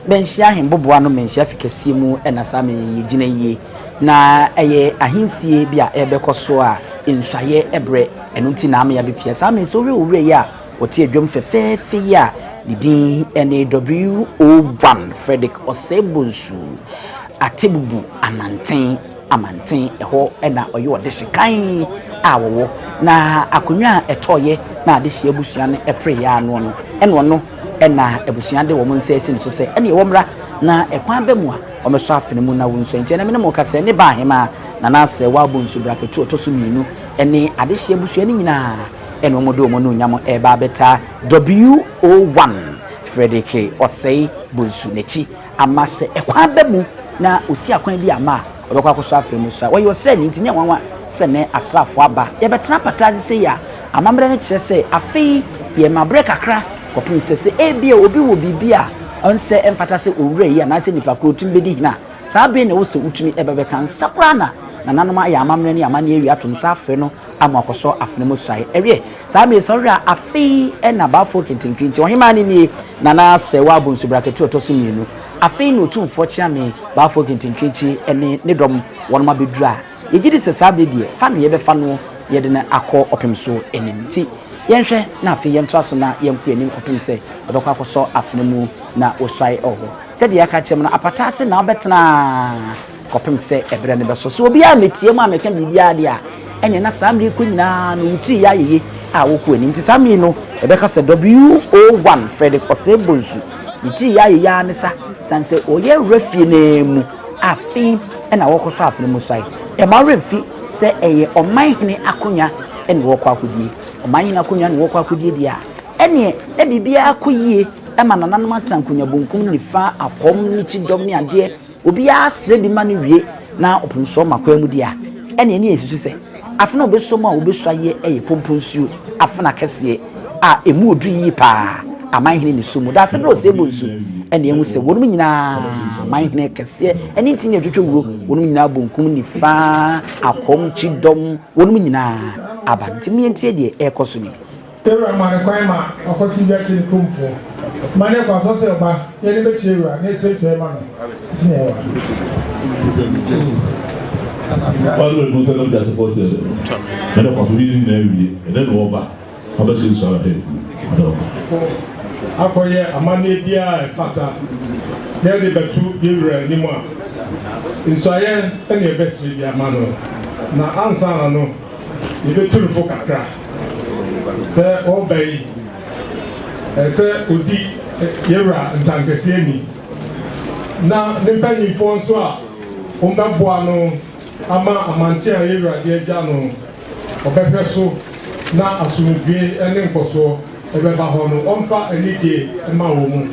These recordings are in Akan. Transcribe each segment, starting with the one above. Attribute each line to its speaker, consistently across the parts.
Speaker 1: benhia hemboboa no menhia fikasi mu na same yegina yie na eye ahinsie bia ebekoso a nswaye ebre eno nti na amya bepia same so we ya wote adwom fefefe ya didin NAW01 Fredrick Osei Bonsu Atebubu-Amantin eho na oye ode hyekan awowo na akonwa etoye na ade hye abusua ne epre ya no no eno no na abusua de wo monse esi so se ene wo mra na ekwan bemu a o meso afene mu na wonso enti na me mo kase ne ba hema na na se wa Bonsu braketu otoso minu ene ade hye abusua ne nyina eno modo mo no nyamo eba beta W01 Fredrick Osei Bonsu nechi amase ekwan bemu na osi akwan bi ama obekwa koso afre mu so wo se ni ntinya wanwa se ne asrafo aba ye betena patazi se ya amamre ne kire se afei ye mabre kakra kopim se ebia obi wo bibia onse emfata se owure yi na se nipa ko tum bedi na sabe ne wo se utumi ebebe kan sakura na nanoma ya amamre ne amane ewi ato nsa afre no ama koso afne mu sai ewie sabe so ra afei na bafo kintinkrinti ohima ne ni nana se wa Bonsu braketu otoso mienu afei no tumfo chiame bafo kintinkrinti ene ne dom wonma bedura yegidi se sabe die fa no ye be fa no ye de na akọ opem so enimti yenhwe na afei yentra so na yenku enim opem se obekwa koso afne mu na osai oho tede ya ka chem na apatase na obetena kopem se ebre ne beso so obi a metie mu ameka bibia de a ene na samri ko nyina no uti ya yeye a woku enim ti samri no ebeka se W01 Fredrick Osei Bonsu uti ya yeye anisa sanse oye refie na mu afei na wokoso afne mu sai e ma refi se eye omanhene akonya ene wokọ akodie omanhene akonya ne wokọ akodie dia ene e bibia akoyie e ma nananom atankonya bonkum ni fa akom ni chidom ni ade obi asre bi ma no wie na opunso makwa mu dia ene ne esisu se afena obeso mu a obeso aye eye pomponsuo afena kese a emu odu yi pa amanhene ni so mu da se Osei Bonsu ene emu se wonum nyina amanhene kese ene ntinye twetwe wuro wonum nyina bonkum ni fa akom chidom wonum nyina abanti mientie de ekoso ni
Speaker 2: Era mane kwan ma akosi bia chi kumfo mane kwa so se ba ye ne be chiura ne se twe ma no tinye wa
Speaker 3: All we go to the support you. And of course we didn't know you and then over how much you saw him.
Speaker 2: Akoye amane bia fata ye de betu biura ni mo nso aye ene be sri bia ma no na ansa no ye betu fo kakra se obey se odi yera ntankese ni na ne panifo nso a ombeboa no ama Asante a yera de agya no obehwe so na asumdwe ene nkoso ebeba ho no omfa anide ma wo mu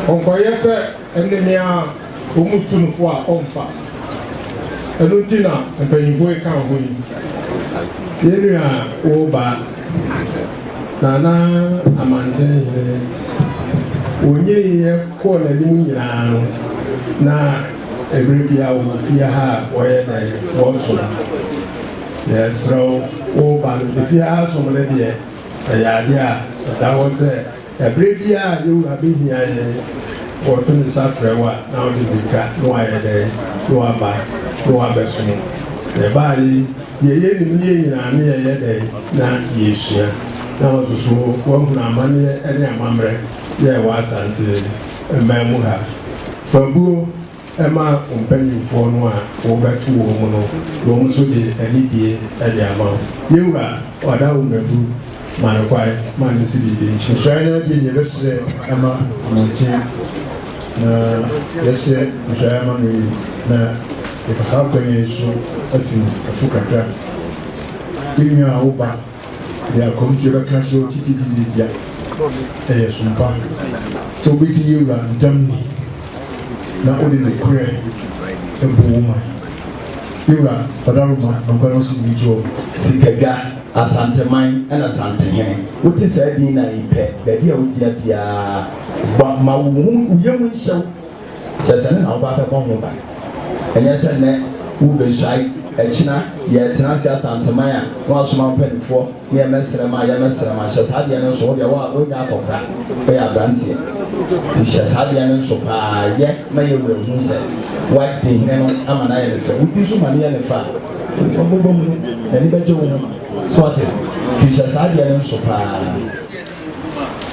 Speaker 2: onkoye se ene ne a omutunfo a omfa enu tina panifo e kan ho yi
Speaker 4: yenu a oba Nana Asantehene onye ko na ni nyina no na ebrebia wo fia ha oye na Bonsu yes so o ba no fia so mo le de ya dia da wo se ebrebia you abihia ye wo to ni safrewa na o di bika no aye de no aba no abeso e ba yi ye ni nyina na ye de na yesua na otuso wahuna amane ene amamre ye wa Asante emamu ha fabuo ema ompanyimfo no a wo betu wo mu no wo mu so de anidie ede ama yewura oda wo mebu manakwai man si de nchi
Speaker 2: so ene bi ni lesre ama Asante na yese njama ni na e pasar ko ni so atu afukaka kinyo a oba ya komjura kanso titi dia sumpa so bi ti yura ndamni na odi ne kure ebuma yura padaruma ngano si bijo
Speaker 5: sikaga Asante man and Asantehene what is said in a ipe baby a ujia bia ma wo yemu show just an about a bomb and yes and that who be shy echina ye tena sia santeman a wa soma mpanifo ne mesrema ya mesrema hye saade no so de wa nya akokra be ya brantie ti hye saade no so pa ye ma ye wura hu se wa de no amana ye fa udi so mane ye ne fa bom ani beje wo so ate ti hye saade no so pa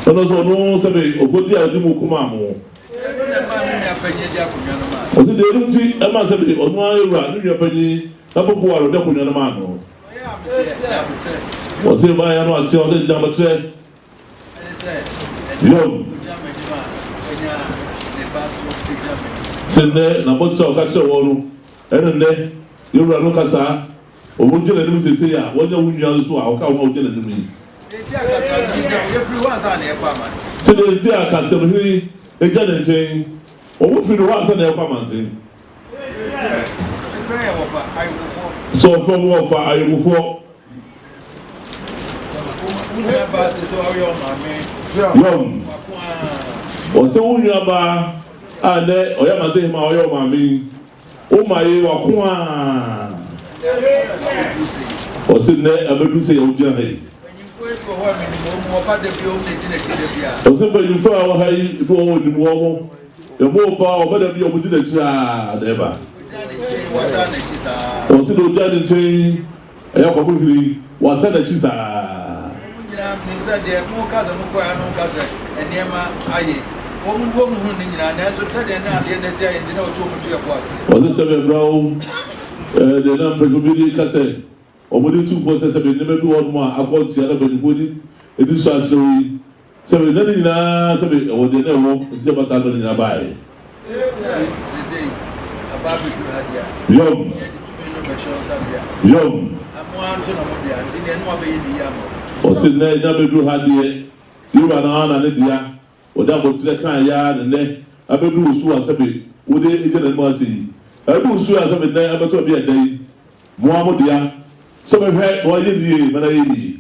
Speaker 3: ono so no se be ogodi a di mu kuma mo o se de runti e ma se be ono ayura ni ya panyi abubu aro de kunya no ma no o se ba ya no ati o de jamatre yo sende na botso ka che woru enende yura no kasa o mo jele ni sese ya wonya wunya so a o ka o mo jele ni mi sende ti akasa no hiri eja na chen o wo fi no wa sa na e kwa mantin so from what for ayugufo yom o se wunya ba ane oya mantin ma oya mami o maye wa kwa o se ne abedu se o jira he o se ba yufo a wa hai do o ni mo mo e mo ba o ba da bi o mu dina kira da ba o se do jani chen e ya ko buhiri wa ta na chisa
Speaker 6: nyina nimza de mo kaza mo kwa no kaza enema aye o mu bo mu hu nyina na so ta de na de na sia entina o to mu to e ko ase
Speaker 3: o se se be bro de na pe ko bi kase o mo di tu ko se se be ne be do on mo akoti ara be ni fodi e di so achiri se be na nyina se be o de na wo se ba sa do nyina bae Yom. Yom. O se ne nya bedu hadie. Yura na ana ne dia. O da bo tire kan ya ne abedu usu asabe. O de ije na mo asi. Abedu usu asabe ne abeto bi adai. Mo amodia. So be hwe o ye die mana yi.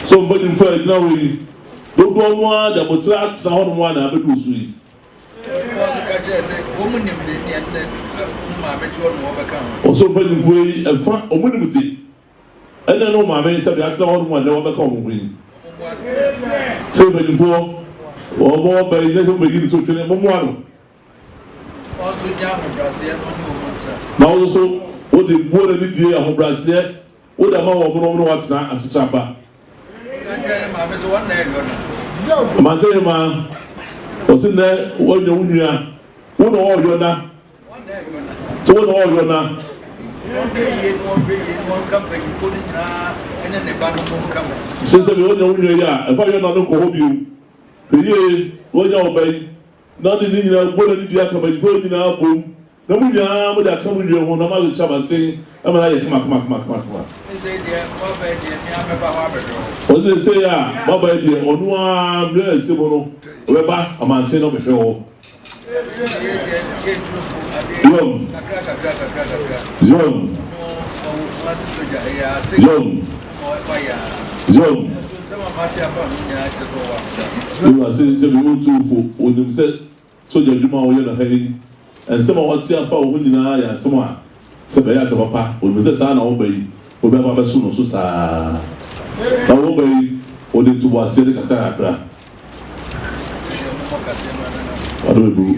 Speaker 3: So mbodi mfa ina we dodo nwa da motra tsna ho nwa na abedu su yi o so mbodi mfa efa omunim di ene no ma me se bi atsna ho nwa na wo beka omu yi so mbodi mfa o mo ba ile so mbodi so twene mo ano
Speaker 6: o so nya ho brase no so mo nta
Speaker 3: na o so o de bo na ni die ho brase o da ma wo mo no watsna asechaba Mantene ma o se ne wo nyu nua wo no wo yo na to wo no wo yo na se se wo nyu nua ya e fa yo na no ko hobi o ye wo nya obai na ni ni na bo na ni dia ka ba fo ni na bom na mu ya mo da ka mu nyu ho na ma lo chamantin e ma na ye kama o se se ya baba e die onu a mle se mo no we ba amantin no be fe ho yom yom yom yom you se be o tu fo onim se soja djuma o ye na hali en se ma wati afa o nyina ya se mo a se be ya se papa onim se sa na o bayi o be ba su no so sa na o bayi o de tu wa se de kaka akra Atebubu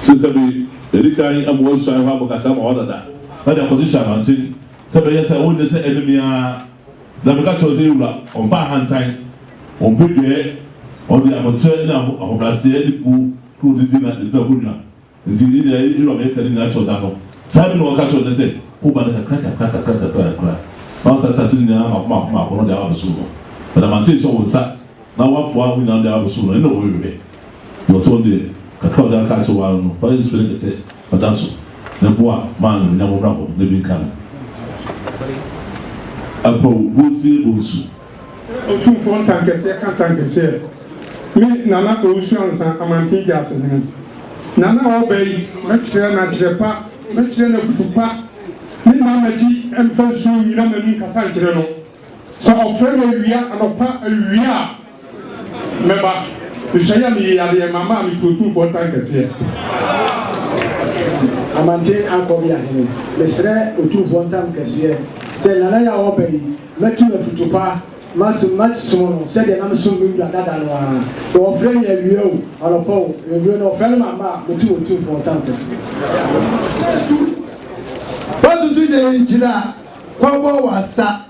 Speaker 3: since be the kind of words I have because I'm ordered that. But I put it Amantin. So yes, I wouldn't say enemy are the Macatozilla on Bahan time on Big on the Amateur of Brazil who did dinner at the Nahuna. Until you are making natural dano. Simon or Catch on the say, who but a crack. Not a Tassina of Mark on the Abasuno. But Amantin so was that. Now what we now the Abasuno in the way. You saw the Kakao catch a while, but it's really it. But that's the boy, man, never rubble, living can. Bonsu.
Speaker 2: Two phone tankers, I can't tank it. Me, Nana, Oceans and Amantin Asante. Nana obey, much natural part, much enough part. Me, Mamaji, and Bonsu, you know, and Casantreno. So, a friend we are and a part we are. Remember. Bishaya mi yale mama mi tutu for tankese.
Speaker 7: Amantin akɔbi ahene. Mesrɛ otu for tankese. Sɛ nana ya obai, metu na futupa. Masu no said the name so good that no friend you or po you no friend mama the two for tankers.
Speaker 5: What to do the engineer? Kobo wasa.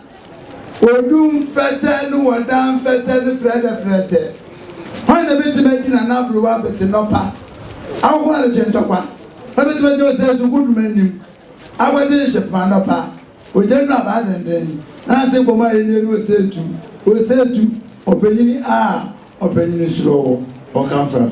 Speaker 5: Odum fete no wadam fete the Fredrick. When the bit making an apple but no pa. I want a gentleman. I bet you say to good menu. I was a ship man up. We don't know about it. I think for my name will say to opening opening slow or come from.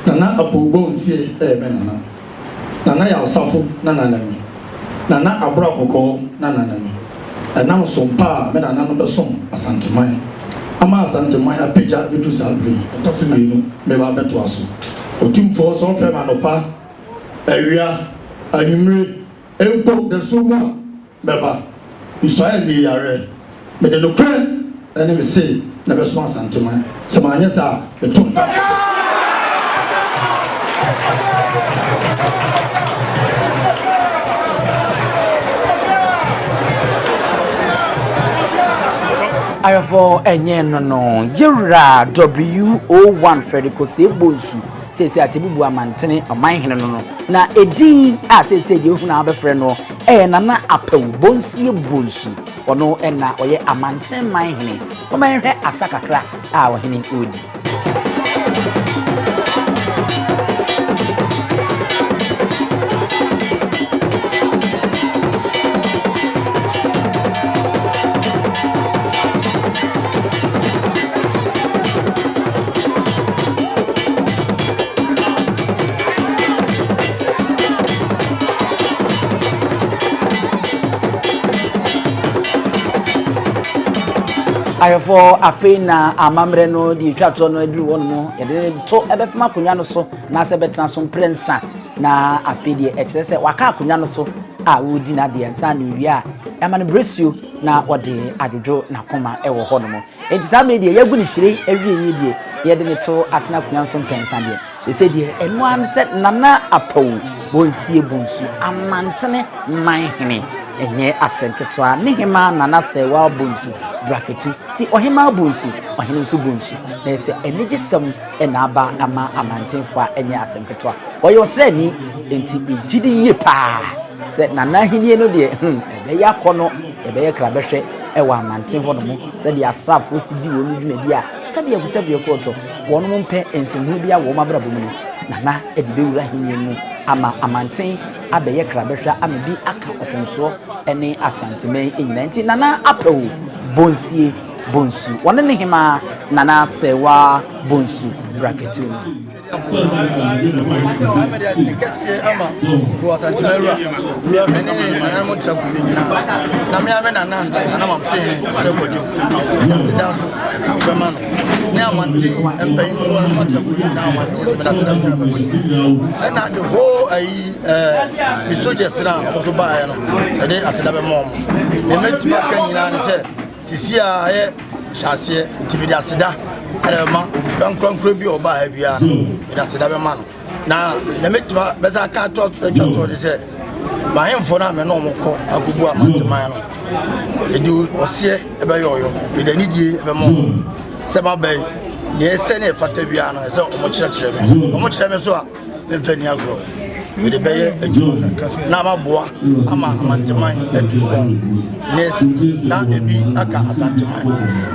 Speaker 5: Nana Atebubu-Amantin Nana Nana ya Osafo Nana Nana Abrakoko Nana Nana Sompa me Nana no besom Asantehene ama Asantehene apeja betu sabri otofi menu me ba beto aso otumfo so fe manopa awia anyumre empo de suma beba Israel ni yare me de no kre ene me say na besom Asantehene se manye sa beto
Speaker 1: Ayafo enye no yura W01 Fredrick Bonsu sese Atebubu-Amantin Omanhene no na edi a sese de ofuna abefre no nana Apewu Bonsu ono na oye Amantin Manhene Omanhene asakakra a ohene odi Ayofo afena amamre no di twato no aduru won mo yede to ebepema konwa no so na se betena so prensa na afedie ekire se waka akonwa no so a wodi na de ensa na wi a amane bresio na wode adodwo na koma ewo ho no mo enti sa me de yagu ni hire awie yedie yede ne to atena konwa so prensa de e se de eno an se nana Apewu Bonsu Amantene Manhene enye asenketo ne hema nana se wa Bonsu bracketi ti ohema Bonsu ohene nso Bonsu na se enigesem na aba ama amantenfo enye asenketo oyo sre ni enti ejidi ye pa se nana henie no de ebe ya kono ebe ye kra behwe ewa amantenfo no mo se de asafo sidi wo nu dwumadi a se de yebusebe yekoto wono mo mpe ensenhu bia wo mabrabo mu nana edibe wura henie mu ama amanten abeye kra behwa ambi aka oponso ene Asantehene enyina nti nana Apewu Bonsu wone ne hema nana sewa Bonsu bracketi
Speaker 8: na ne Amantin mpanyinfo na matrabu na Amantin so na sada and the whole the soldiers na also buy no they asada be mom they meant to kan nyina ne say sisi a ye hyase ntibidi asada ma obankwankro bi oba ha bia ida asada be ma no na they meant to be za ka to they say my him for na me no moko agugu amanteman no edu osie ebe yoyo e da nidie ebe mo se ma bay ne ese ne fata bia no ese omo kire me so a me mfani agro we de beye eju na ma boa ama amanteman etu bon nes na ebi aka asanteman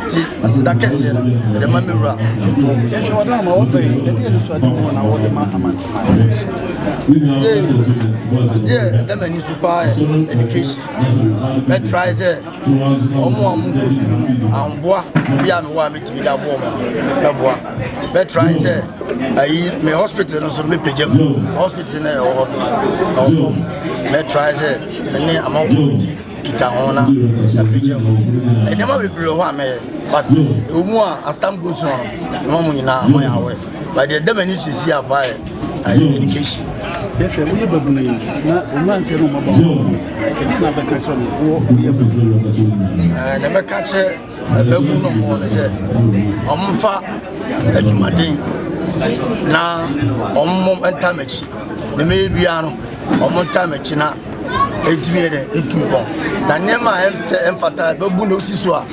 Speaker 8: ti asida kese na de ma mewura tumfo na ma wo bay de de so ade mo na wo de ma amanteman the many super education. Me try say, omo go school. Amboa, bia me wa me timi da boa. Me try say, me hospital no so me pejam. Hospital na o me try say, me amount kita ona da pejam. E dem be bro ho me, but omu a stamp go so no mo nyina mo ya we. But the many see about education.
Speaker 9: Yes, we have a blue. Not to room about never catch on
Speaker 8: and never catch a baboon no more. Omfa a Jumadin now, and Tamachi. The Maybiano, Omontamachina, 8 million in 2 pounds. The name I have said emphasize Babuno Siswa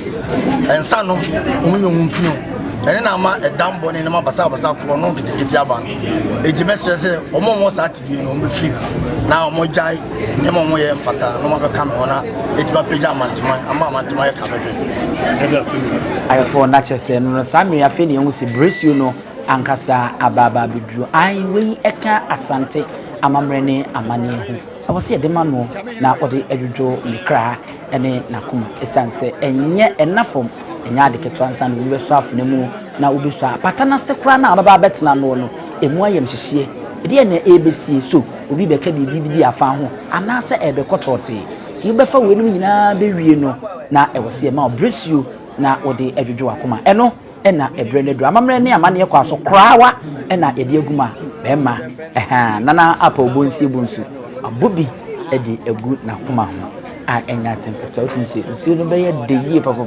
Speaker 8: and Sanum, Umum. And then I'm a damn bonnet in my Basa Chrono to get Yaban. It message almost at you know the free. Now, Mojai, Nemo and Fata, no matter come on, it's my pajama to my amount to my cabinet.
Speaker 1: I have for natural and Sammy, I feel you see Bruce, you know, Ankasa, Ababa, Bidru. I we eka Asante, Amamrene, Amani. I was here the man now, or the Edu, Mikra, and then Nakuma, Essence, and yet enough from. Enya de ketwansa no we so afne mu na obi so patana sekra na baba betina no no emu ayem hyehye ede na ABC so obi beka bibi afa ho anase ebe kotote ti befa wenu nyina be wie no na ewose ma bless you na ode adwodwo akoma eno ena ebre ne do amamre ne amane kwa so krawa ena ede aguma bema nana apa obonsi bonsu abobi ede egu na koma ho a enya temperature to say nsuo no be ye de yie papa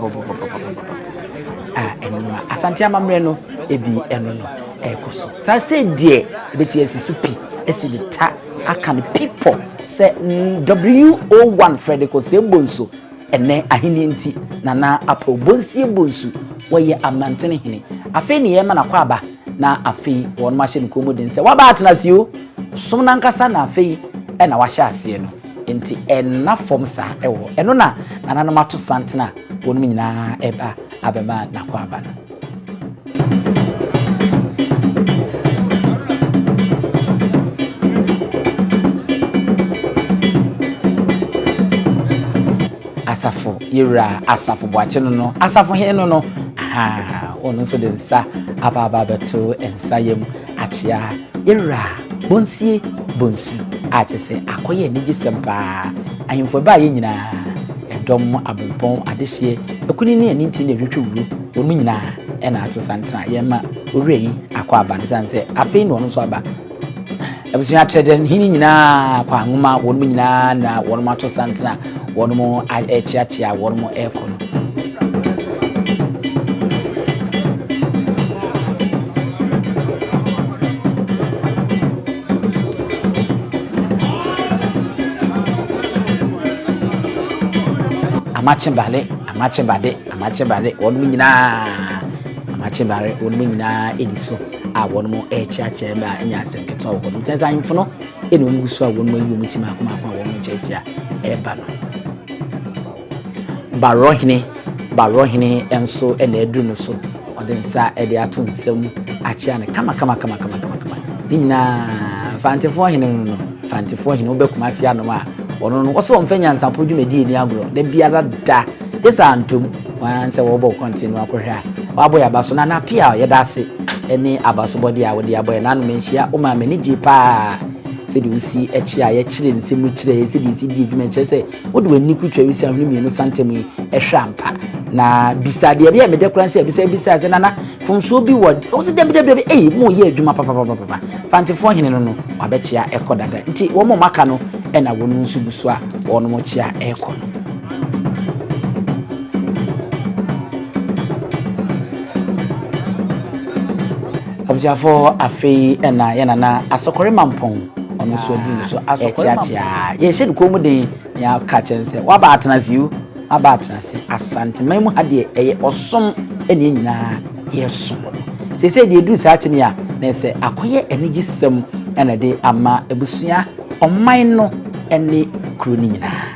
Speaker 1: enwa asante amamre no ebi eno no ekoso sa say die beti esisupi esidita akan people say WO1 Fredrick say bonso ene ahini nti nana apa obonsi bonsu woye Asantehene afi ne yema na kwaba na afi won ma hye nkomo den say waba atena sio som na nkasa na afi ena wa hye ase no enti enna form sa ewo eno na nana mato santena won nyina eba abema na kwaba no asafo yira asafo boache no asafo he no ono so de nsa ababa beto ensa yem achia yira bonsie bonsu ache se akoye ni gisempa ahimfo ba ye nyina edom abonpon adehye ekuni ne ani nti ne hwehwuru wonu nyina ena atesanta yema orei akwa abanza se afi no no so aba ebusu atreden hini nyina kwa ngoma wonu nyina na wonu mato santana wonu mo echiachia wonu mo ekon amachembale wonu nyina amachembale wonu nyina ediso a wonu mo echiachia ba enya asenketo wonu tesa info no eno ngusu a wonu yi mutima akoma wonu chechia eba no barohine enso ena edu no so odensa ede ato nsem achia ne kama nyina fantefo hine no fantefo hine obekuma sia no a ono no so mfanya nsampo dwumedi ni agro de biara da esa antom wan se wo bo continue akohwa wabo ya baso na pia ye dase eni abaso body a wodi aboy na no menhia o ma mani ji pa se di usi echi a ye kire nsemu kire se di dwuma che se wodi wani kutwa wisi ahunu mienu santem ehwa ampa na bisa de bia me de kran se bisa se nana fomso bi word o se de mo ye adwuma papa fantefo hene no wabechia ekodada nti wo mo maka no e na wonu nsu busu a wono mo chia ekono abjafo afei na yana na asokore mampon ono so adu so asokore ye hye ko mu den ya ka chense waba atenasiu aba atenase asante maimu hade eye osom ene nyina ye som se de edu saatimi a na se akoye enigisem ene de ama ebusua oman no ene kuro ni nyina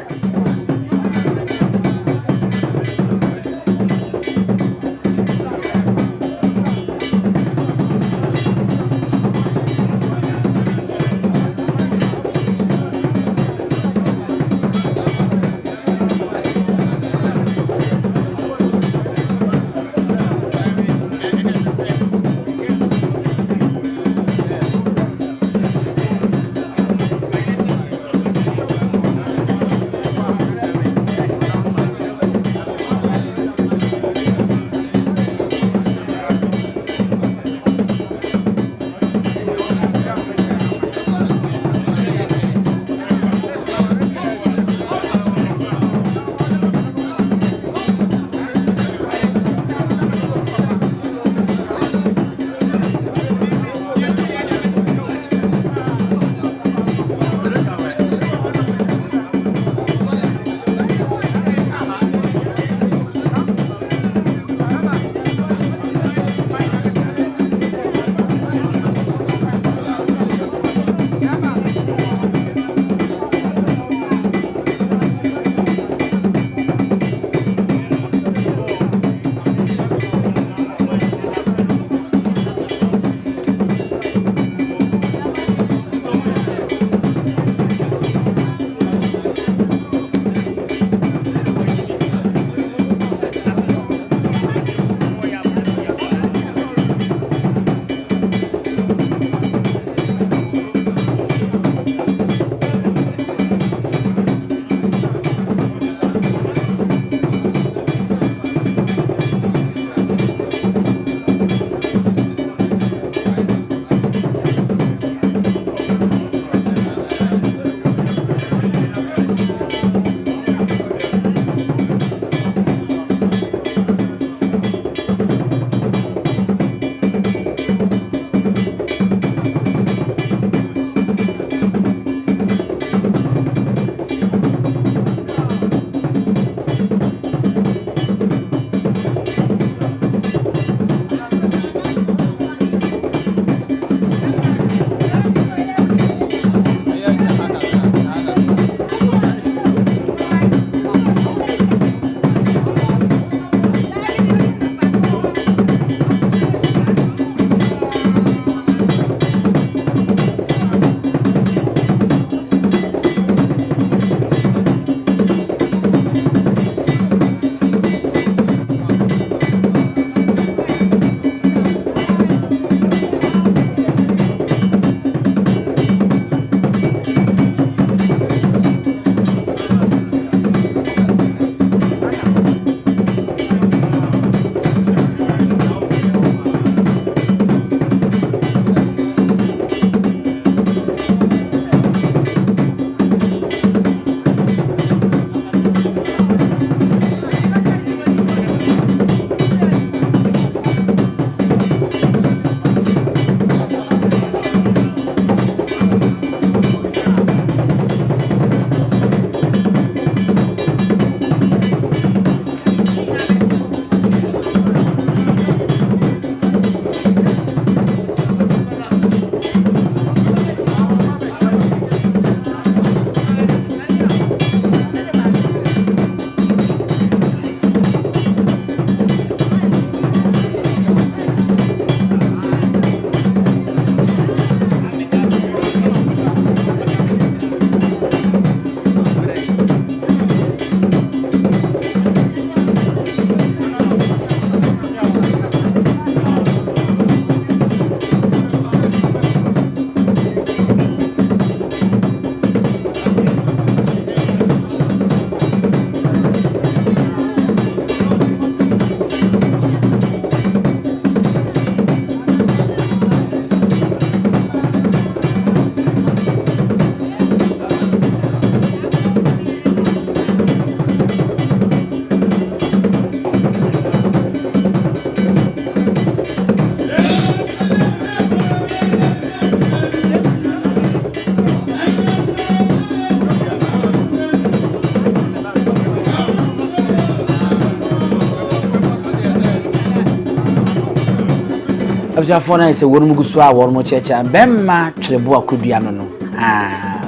Speaker 1: Abusafo na se wonu muguso a wonu mo checha bemma twrebo akudua no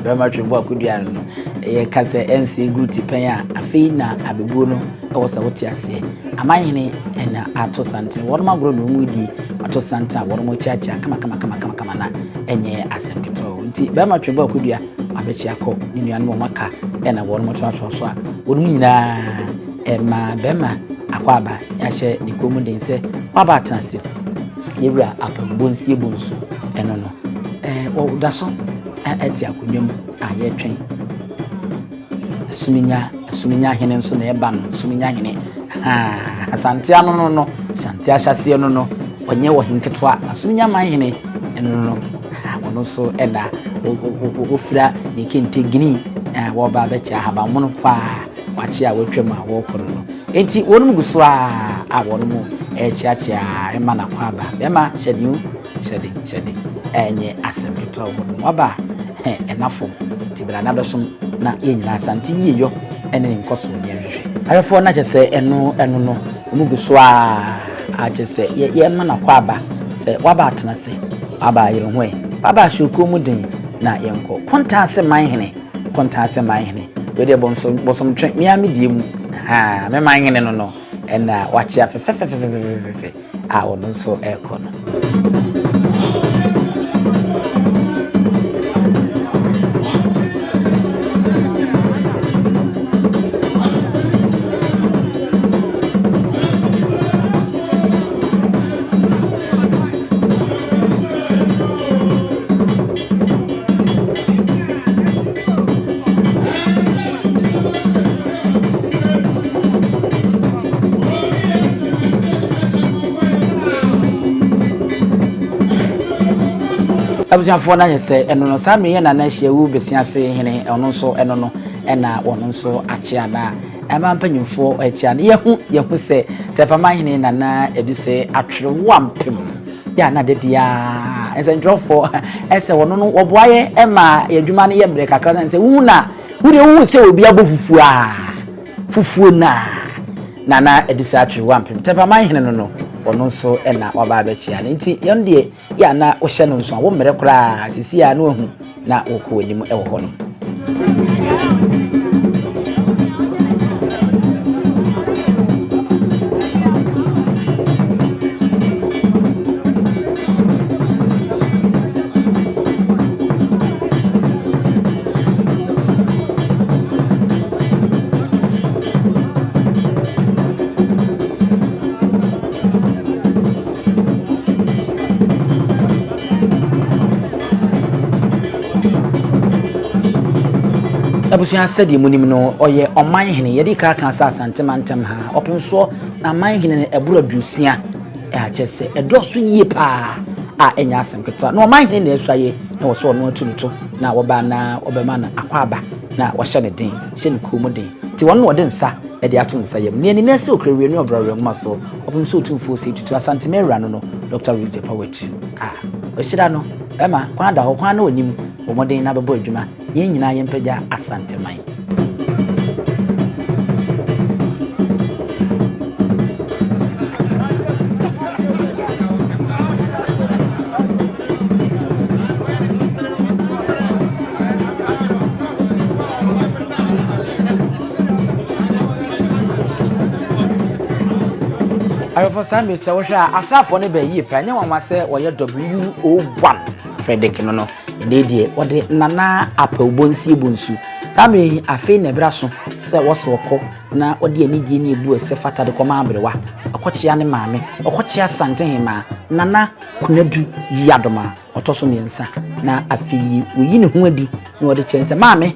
Speaker 1: bemma twrebo akudua no ye kase NC group pen a afei na abebuo no e wo sa wote ase amanyene na ato sante wonu magro no mu di ato sante a wonu mo checha kama na enye asemketo nti bemma twrebo akudua abechi akọ ni nuan mo maka na wonu mo twa so a wonu nyina ma bemma akwaba ya hye ni komu den se waba atanse yewura apambonsie bonsu eno no wo daso ati akonwam aye twen suminya hene nso na eba no suminya hene asante ano no asante ahyase no onye wo hinketwa suminya man hene eno no wono so eda ofira ni kente gini wo ba be cha haba mono kwa wachi a wotwam a wo kono no enti wonu muguso a wonu mu chiachia ema na kwaba bema shedi enye asemketo wonu waba enafo tibira na besom na yenyina asante yiyo ene nkoso nyehwe ayefo na chese eno no muguso a chese ye ema na kwaba se waba atena se waba yiro hwe waba shuku mu din na yenko konta ase manhene wede bosom twen miami diem me manhene no ena wachi afefe a wono so ekono Abusafo na yese eno no same ye na na hye wu besiase hene ono so eno no ena wono so achia na ema mpanyimfo achia na yehu se tepama hene na na ebise atwere wampem ya na de bia ense ndrofo ese wono no oboaye ema adwuma ne ye bre kakra na se wu se obi fufuo na ebise atwere wampem tepama hene no ono so ena waba bechia nti yonde ya na wo hye no nso wo mere kura sisi ya na ohu na wokọ enim ewo ho no Abusuan sedi munim no oye omanhene yedi ka sa asante mantem ha opemso na manhene ne ebura dusia achese edoso yie pa a enya asemketo na omanhene na esuaye na wo so no atunto na woba na obema na akwaba na wo hye ne den hye ne komu den ti won no de nsa e de ato nsa yam ne ne se okrewe ne obrare ngma so opemso otumfo se tutu asante mera no Dr. Rose the power too o shira no ema kwa da ho kwa na onim omoden na bebo adwuma ye nyina ye mpagya asante man for some say we hwa asafo ne ba yi pa nya wama se wo ye WO1 Fredrick no ndedie wode nana apawbonsie bonsu tabe afi na braso se wo so kọ na wode anigye ne ebu ese fata de koma abrewa akochia ne maame akochia Asantehene ma nana kunadu yadoma otoso miensa na afi oyi ne ho adi na wode chense maame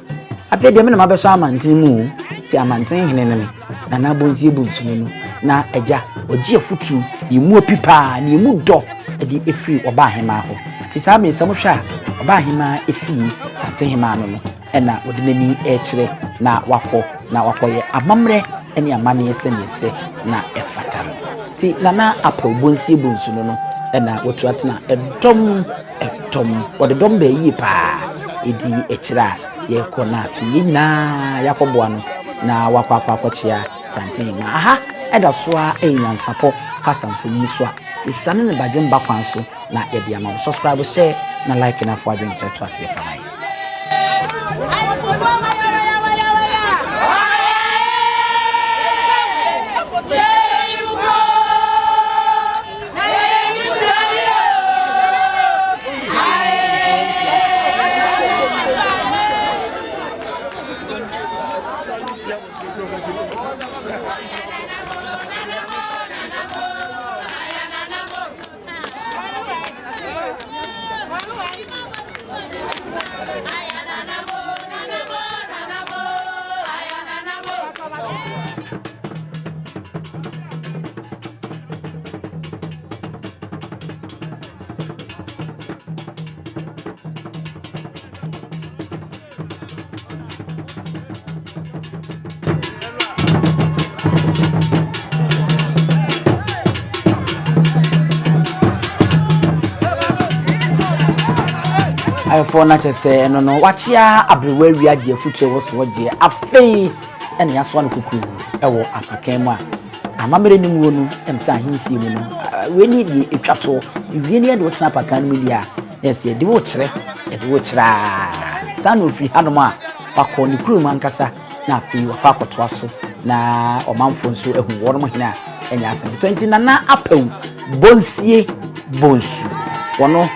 Speaker 1: afi de me na mabeso Amantin mu ti Asantehene ne nana bonsie bonsu no na eja oji afutu imu opipa ni imu do edi efiri oba hema ho ti sa me samu hwa oba hema efiri Asantehene no ena odinani ekire na wakọ ye amamre eni amane ese na efata no ti nana apobonsie bonsu no ena wotu atena edom wode ba yi pa edi ekira ye kọ na afi nyina yakoboa no na wakọ akọchia Asantehene aha eda soa enyansapo kasamfo ni so isane ne badwem ba kwan so na ye dia ma subscribe share na like na fo adwen che to ase fa like for na say no wachia abrewa wi ade afutre wo so je afei ene yaso no kuku ewo apakan mu a amamere ni mu no emsa ahinsi mu no we ni di etwato wie ni ade wo tena apakan mu dia yes ye de wo kire sa no firi hanom a pakọ ni kuru man kasa na afei wa pakoto aso na omanfo nso ehu wo no hina enya Asante 20 na apew bonsu wono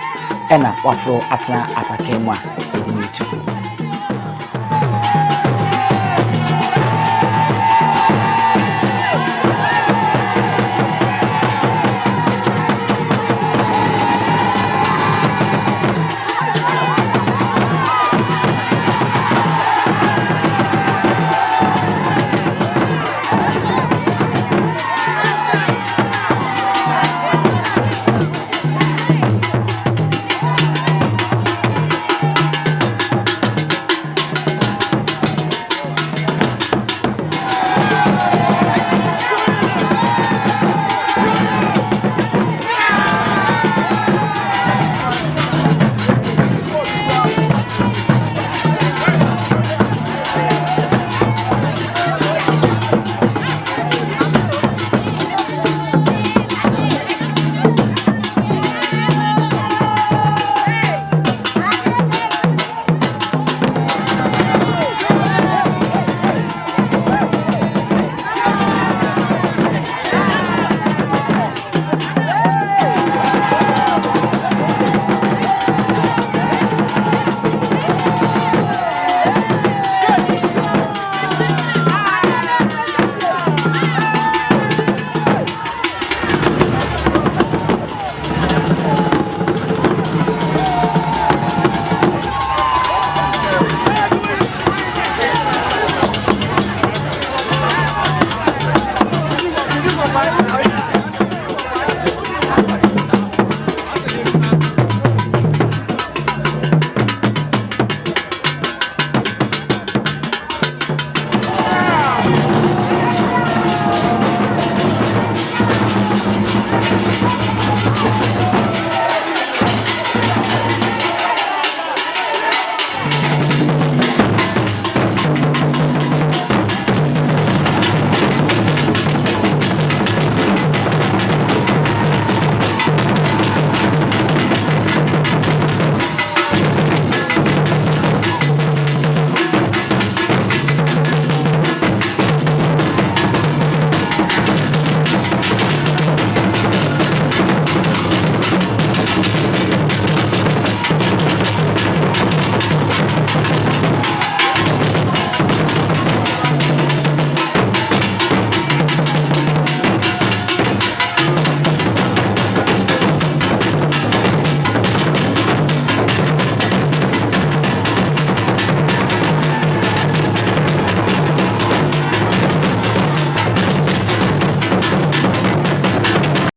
Speaker 1: ena wafro atena apakan mu a edini tu